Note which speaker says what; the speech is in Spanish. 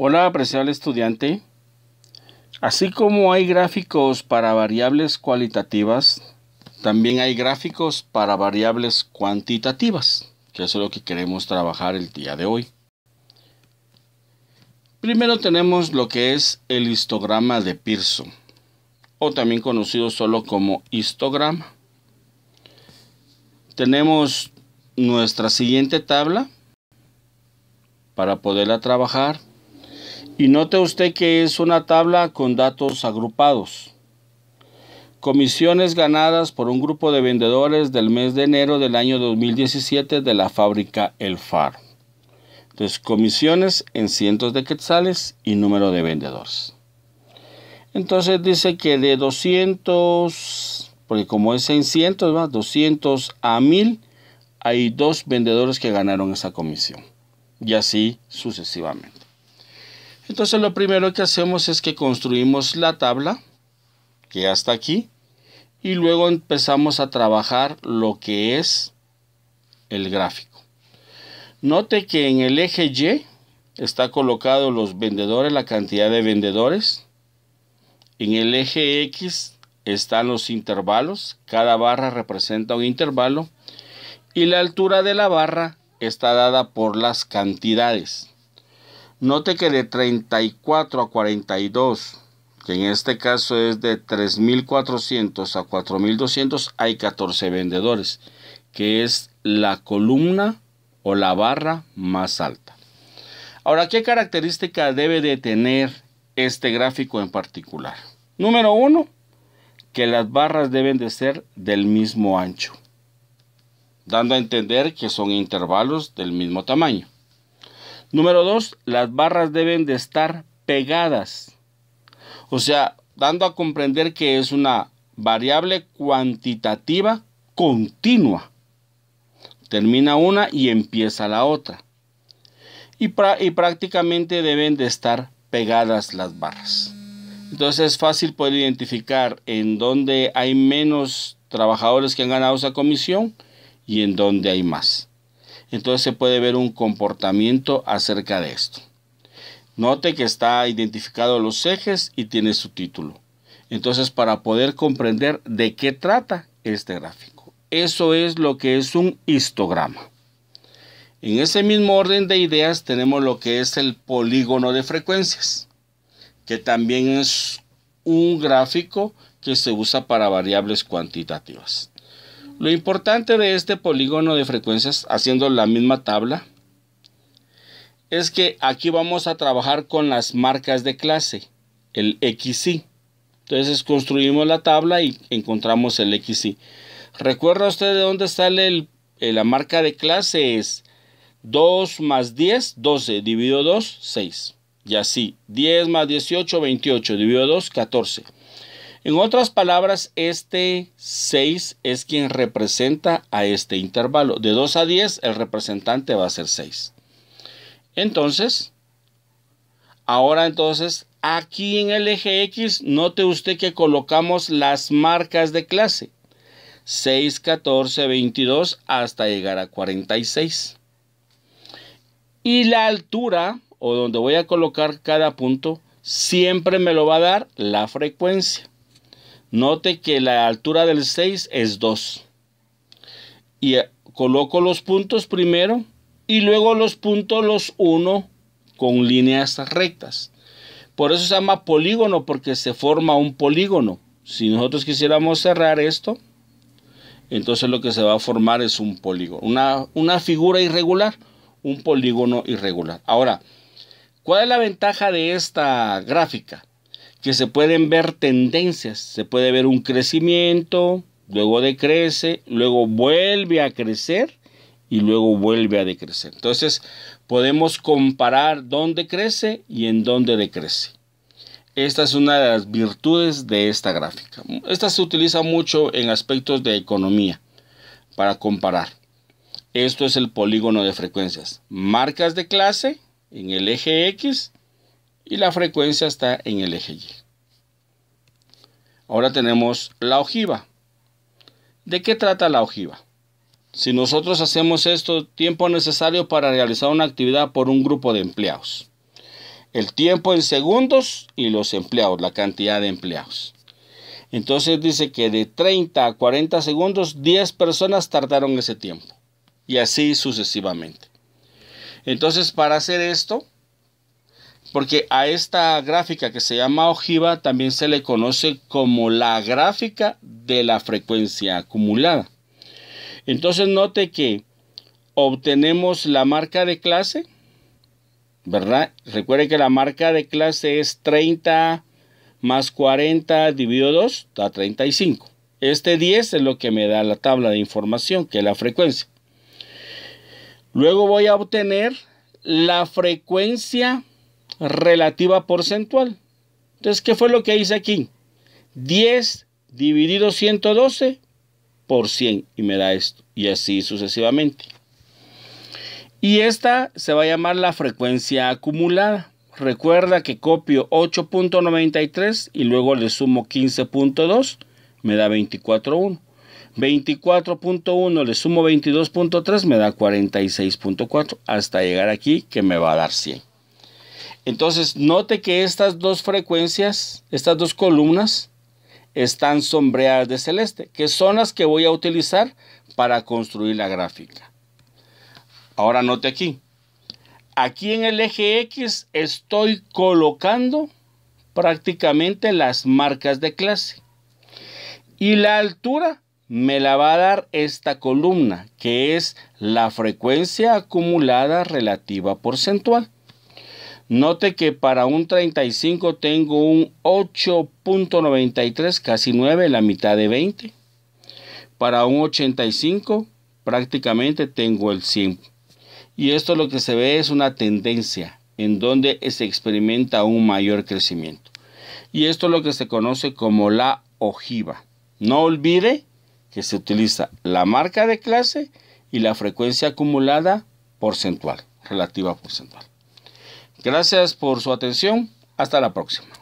Speaker 1: Hola, apreciable estudiante. Así como hay gráficos para variables cualitativas, también hay gráficos para variables cuantitativas, que eso es lo que queremos trabajar el día de hoy. Primero tenemos lo que es el histograma de Pearson, o también conocido solo como histograma. Tenemos nuestra siguiente tabla para poderla trabajar. Y note usted que es una tabla con datos agrupados. Comisiones ganadas por un grupo de vendedores del mes de enero del año 2017 de la fábrica El Faro. Entonces, comisiones en cientos de quetzales y número de vendedores. Entonces dice que de 200, porque como es en cientos, ¿va? 200 a 1000, hay 2 vendedores que ganaron esa comisión. Y así sucesivamente. Entonces lo primero que hacemos es que construimos la tabla, que ya está aquí, y luego empezamos a trabajar lo que es el gráfico. Note que en el eje Y está colocado los vendedores, la cantidad de vendedores. En el eje X están los intervalos, cada barra representa un intervalo, y la altura de la barra está dada por las cantidades. Note que de 34 a 42, que en este caso es de 3.400 a 4.200, hay 14 vendedores, que es la columna o la barra más alta. Ahora, ¿qué característica debe de tener este gráfico en particular? Número 1, que las barras deben de ser del mismo ancho, dando a entender que son intervalos del mismo tamaño. Número 2, las barras deben de estar pegadas. O sea, dando a comprender que es una variable cuantitativa continua. Termina una y empieza la otra. Y prácticamente deben de estar pegadas las barras. Entonces es fácil poder identificar en dónde hay menos trabajadores que han ganado esa comisión y en dónde hay más. Entonces se puede ver un comportamiento acerca de esto. Note que está identificado los ejes y tiene su título. Entonces, para poder comprender de qué trata este gráfico. Eso es lo que es un histograma. En ese mismo orden de ideas tenemos lo que es el polígono de frecuencias, que también es un gráfico que se usa para variables cuantitativas. Lo importante de este polígono de frecuencias, haciendo la misma tabla, es que aquí vamos a trabajar con las marcas de clase, el XY. Entonces construimos la tabla y encontramos el XY. ¿Recuerda usted de dónde sale la marca de clase? Es 2 más 10, 12, dividido 2, 6. Y así, 10 más 18, 28, dividido 2, 14. En otras palabras, este 6 es quien representa a este intervalo. De 2 a 10, el representante va a ser 6. Entonces, aquí en el eje X, note usted que colocamos las marcas de clase. 6, 14, 22, hasta llegar a 46. Y la altura, o donde voy a colocar cada punto, siempre me lo va a dar la frecuencia. Note que la altura del 6 es 2. Y coloco los puntos primero y luego los puntos los uno con líneas rectas. Por eso se llama polígono, porque se forma un polígono. Si nosotros quisiéramos cerrar esto, entonces lo que se va a formar es un polígono. Una figura irregular, un polígono irregular. Ahora, ¿cuál es la ventaja de esta gráfica? Que se pueden ver tendencias, se puede ver un crecimiento, luego decrece, luego vuelve a crecer y luego vuelve a decrecer. Entonces podemos comparar dónde crece y en dónde decrece. Esta es una de las virtudes de esta gráfica. Esta se utiliza mucho en aspectos de economía para comparar. Esto es el polígono de frecuencias. Marcas de clase en el eje X. Y la frecuencia está en el eje Y. Ahora tenemos la ojiva. ¿De qué trata la ojiva? Si nosotros hacemos esto, tiempo necesario para realizar una actividad por un grupo de empleados. el tiempo en segundos y los empleados, la cantidad de empleados. Entonces dice que de 30 a 40 segundos, 10 personas tardaron ese tiempo. Y así sucesivamente. Entonces, para hacer esto, porque a esta gráfica que se llama ojiva también se le conoce como la gráfica de la frecuencia acumulada. Entonces, note que obtenemos la marca de clase, ¿verdad? Recuerde que la marca de clase es 30 más 40 dividido 2, da 35. Este 10 es lo que me da la tabla de información, que es la frecuencia. Luego voy a obtener la frecuencia relativa porcentual. Entonces, ¿qué fue lo que hice aquí? 10 dividido 112 por 100 y me da esto. Y así sucesivamente. Y esta se va a llamar la frecuencia acumulada. Recuerda que copio 8.93 y luego le sumo 15.2, me da 24.1. 24.1 le sumo 22.3, me da 46.4, hasta llegar aquí que me va a dar 100. Entonces, note que estas dos frecuencias, estas dos columnas, están sombreadas de celeste, que son las que voy a utilizar para construir la gráfica. Ahora note aquí. Aquí en el eje X estoy colocando prácticamente las marcas de clase. Y la altura me la va a dar esta columna, que es la frecuencia acumulada relativa porcentual. Note que para un 35 tengo un 8.93, casi 9, la mitad de 20. Para un 85 prácticamente tengo el 100. Y esto lo que se ve es una tendencia en donde se experimenta un mayor crecimiento. Y esto es lo que se conoce como la ojiva. No olvide que se utiliza la marca de clase y la frecuencia acumulada porcentual, relativa porcentual. Gracias por su atención. Hasta la próxima.